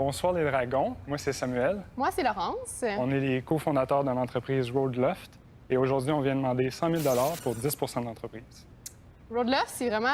Bonsoir les dragons, moi c'est Samuel. Moi, c'est Laurence. On est les cofondateurs de l'entreprise Roadloft et aujourd'hui on vient demander 100 000 pour 10 de l'entreprise. Roadloft, c'est vraiment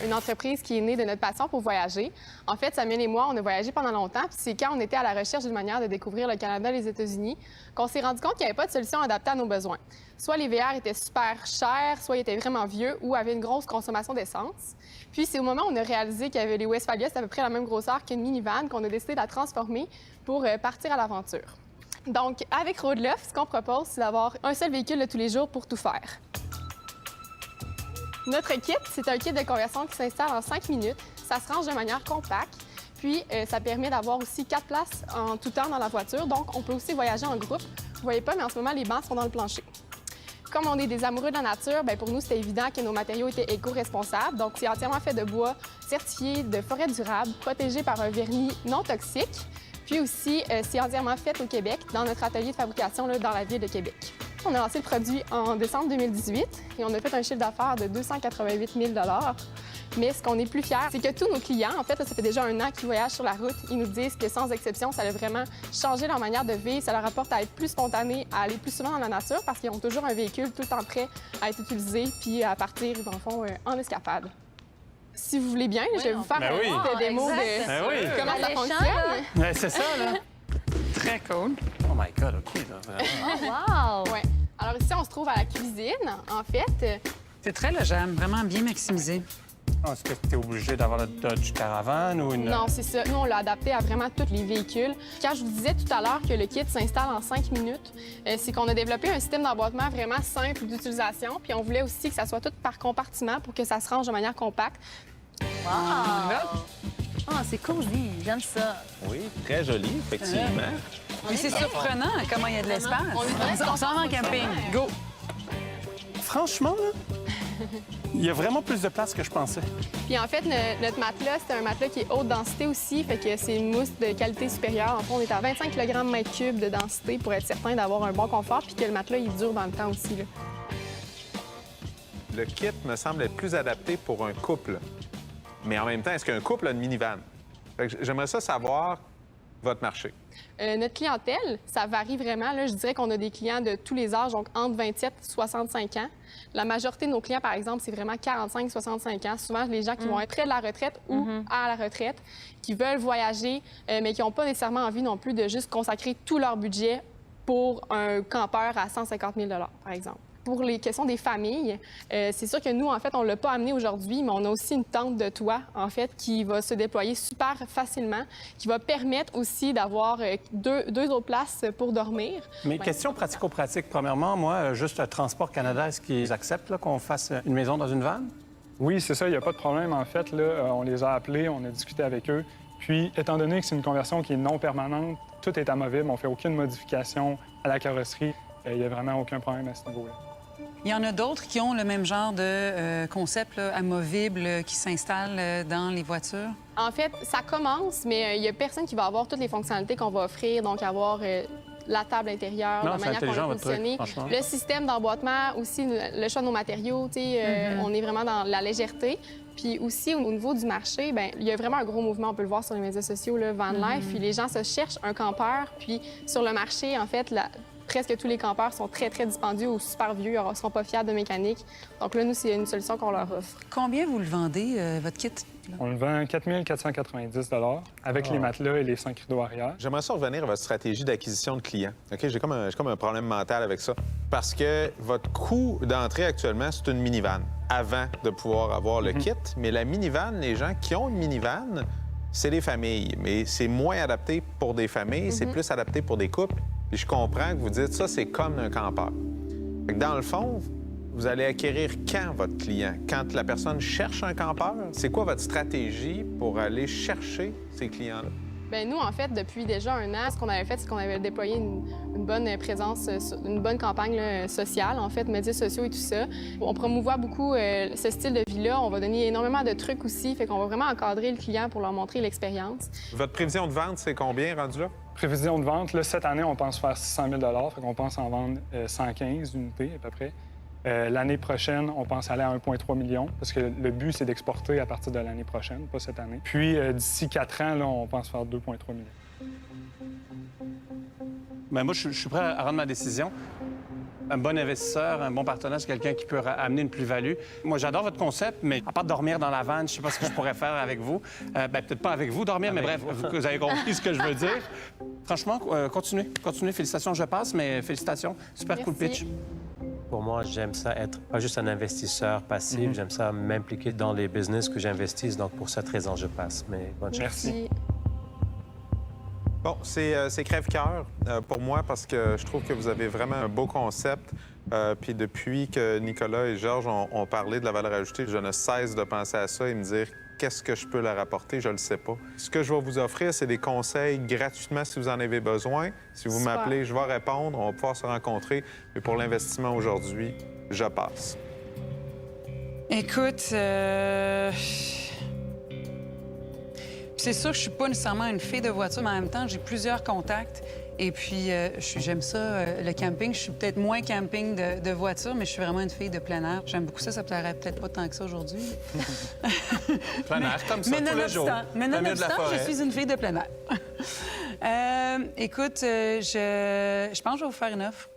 une entreprise qui est née de notre passion pour voyager. En fait, Samuel et moi, on a voyagé pendant longtemps, puis c'est quand on était à la recherche d'une manière de découvrir le Canada et les États-Unis qu'on s'est rendu compte qu'il n'y avait pas de solution adaptée à nos besoins. Soit les VR étaient super chers, soit ils étaient vraiment vieux ou avaient une grosse consommation d'essence. Puis c'est au moment où on a réalisé qu'il y avait les Westphalia, c'est à peu près la même grosseur qu'une minivan, qu'on a décidé de la transformer pour partir à l'aventure. Donc, avec Roadloft, ce qu'on propose, c'est d'avoir un seul véhicule de tous les jours pour tout faire. Notre kit, c'est un kit de conversion qui s'installe en 5 minutes. Ça se range de manière compacte. Puis, ça permet d'avoir aussi 4 places en tout temps dans la voiture. Donc, on peut aussi voyager en groupe. Vous voyez pas, mais en ce moment, les bancs sont dans le plancher. Comme on est des amoureux de la nature, bien, pour nous, c'était évident que nos matériaux étaient éco-responsables. Donc, c'est entièrement fait de bois certifié de forêt durable, protégé par un vernis non toxique. Puis aussi, c'est entièrement fait au Québec, dans notre atelier de fabrication là, dans la ville de Québec. On a lancé le produit en décembre 2018 et on a fait un chiffre d'affaires de 288 000 $. Mais ce qu'on est plus fiers, c'est que tous nos clients, en fait, là, ça fait déjà un an qu'ils voyagent sur la route, ils nous disent que sans exception, ça a vraiment changé leur manière de vivre, ça leur apporte à être plus spontanés, à aller plus souvent dans la nature parce qu'ils ont toujours un véhicule tout le temps prêt à être utilisé puis à partir, dans le fond, en escapade. Si vous voulez bien, je vais vous faire une petite démo de comment ça fonctionne. C'est ça, là. Très cool. Oh my God, OK, là, vraiment. Oh, wow! Ouais. Alors ici, on se trouve à la cuisine. En fait, C'est très légère, vraiment bien maximisé. Est-ce que tu es obligé d'avoir le Dodge Caravan ou une... non, c'est ça. Nous, on l'a adapté à vraiment tous les véhicules. Quand je vous disais tout à l'heure que le kit s'installe en 5 minutes, c'est qu'on a développé un système d'emboîtement vraiment simple d'utilisation. Puis on voulait aussi que ça soit tout par compartiment pour que ça se range de manière compacte. Wow! Ah, c'est cosy, j'aime ça. Oui, très joli, effectivement. Mais c'est surprenant comment il y a de l'espace. On s'en va en camping. Go! Franchement, là, il y a vraiment plus de place que je pensais. Puis en fait, notre matelas, c'est un matelas qui est haute densité aussi, fait que c'est une mousse de qualité supérieure. En fait, on est à 25 kg mètre cube de densité pour être certain d'avoir un bon confort puis que le matelas, il dure dans le temps aussi, là. Le kit me semble être plus adapté pour un couple. Mais en même temps, est-ce qu'un couple a une minivan? Fait que j'aimerais ça savoir votre marché. Notre clientèle, ça varie vraiment. Là, je dirais qu'on a des clients de tous les âges, donc entre 27 et 65 ans. La majorité de nos clients, par exemple, c'est vraiment 45-65 ans. Souvent, les gens qui vont être près de la retraite ou à la retraite, qui veulent voyager, mais qui n'ont pas nécessairement envie non plus de juste consacrer tout leur budget pour un campeur à 150 000 $ par exemple. Pour les questions des familles, c'est sûr que nous, en fait, on ne l'a pas amené aujourd'hui, mais on a aussi une tente de toit, en fait, qui va se déployer super facilement, qui va permettre aussi d'avoir deux autres places pour dormir. Mais question pratico-pratique. Premièrement, moi, juste Transport Canada, est-ce qu'ils acceptent là, qu'on fasse une maison dans une vanne? Oui, c'est ça, il n'y a pas de problème. En fait, là, on les a appelés, on a discuté avec eux. Puis, étant donné que c'est une conversion qui est non permanente, tout est amovible, on ne fait aucune modification à la carrosserie. Il n'y a vraiment aucun problème à ce niveau-là. Il y en a d'autres qui ont le même genre de concept là, amovible qui s'installe dans les voitures? En fait, ça commence, mais il n'y a personne qui va avoir toutes les fonctionnalités qu'on va offrir, donc avoir la table intérieure, Non, la c'est manière qu'on intelligent, l'a votre truc, positionné, franchement. le système d'emboîtement, aussi le choix de nos matériaux, tu sais, on est vraiment dans la légèreté. Puis aussi, au niveau du marché, bien, il y a vraiment un gros mouvement, on peut le voir sur les médias sociaux, le van life, puis les gens se cherchent un campeur, puis sur le marché, en fait, presque tous les campeurs sont très, très dispendieux ou super vieux, ils ne seront pas fiables de mécanique. Donc là, nous, c'est une solution qu'on leur offre. Combien vous le vendez, votre kit? Là? On le vend 4 490 avec les matelas et les 5 rideaux arrière. J'aimerais ça revenir à votre stratégie d'acquisition de clients. OK? J'ai comme un problème mental avec ça. Parce que votre coût d'entrée actuellement, c'est une minivan avant de pouvoir avoir le kit. Mais la minivan, les gens qui ont une minivan, c'est les familles. Mais c'est moins adapté pour des familles, c'est plus adapté pour des couples. Puis je comprends que vous dites ça, c'est comme un campeur. Fait que dans le fond, vous allez acquérir quand votre client? Quand la personne cherche un campeur? C'est quoi votre stratégie pour aller chercher ces clients-là? Bien, nous, en fait, depuis déjà un an, ce qu'on avait fait, c'est qu'on avait déployé une bonne présence, une bonne campagne là, sociale, en fait, médias sociaux et tout ça. On promouvoit beaucoup ce style de vie-là. On va donner énormément de trucs aussi, fait qu'on va vraiment encadrer le client pour leur montrer l'expérience. Votre prévision de vente, c'est combien rendu là? Prévision de vente, là, cette année, on pense faire 600 000 fait qu'on pense en vendre 115 unités à peu près. L'année prochaine, on pense aller à 1,3 million parce que le but, c'est d'exporter à partir de l'année prochaine, pas cette année. Puis, d'ici 4 ans, là, on pense faire 2,3 millions. Ben moi, je suis prêt à rendre ma décision. Un bon investisseur, un bon partenaire, c'est quelqu'un qui peut amener une plus-value. Moi, j'adore votre concept, mais à part dormir dans la vanne, je sais pas ce que je pourrais faire avec vous. Peut-être pas avec vous dormir, mais bref, vous avez compris ce que je veux dire. Franchement, continuez. Félicitations, je passe, mais félicitations. Super cool pitch. Pour moi, j'aime ça être pas juste un investisseur passif, j'aime ça m'impliquer dans les business que j'investisse. Donc, pour cette raison, je passe. Mais bonne chance. Merci. Bon, c'est crève-cœur pour moi parce que je trouve que vous avez vraiment un beau concept. Puis depuis que Nicolas et Georges ont parlé de la valeur ajoutée, je ne cesse de penser à ça et me dire qu'est-ce que je peux leur apporter, je ne le sais pas. Ce que je vais vous offrir, c'est des conseils gratuitement si vous en avez besoin. Si vous m'appelez, je vais répondre, on va pouvoir se rencontrer. Mais pour l'investissement aujourd'hui, je passe. Écoute, c'est sûr que je suis pas nécessairement une fille de voiture, mais en même temps, j'ai plusieurs contacts. Et puis, j'aime ça, le camping. Je suis peut-être moins camping de voiture, mais je suis vraiment une fille de plein air. J'aime beaucoup ça. Ça plairait peut-être pas tant que ça aujourd'hui. Plein air, comme ça, tous les jours. Mais nonobstant, je suis une fille de plein air. Écoute, je pense que je vais vous faire une offre.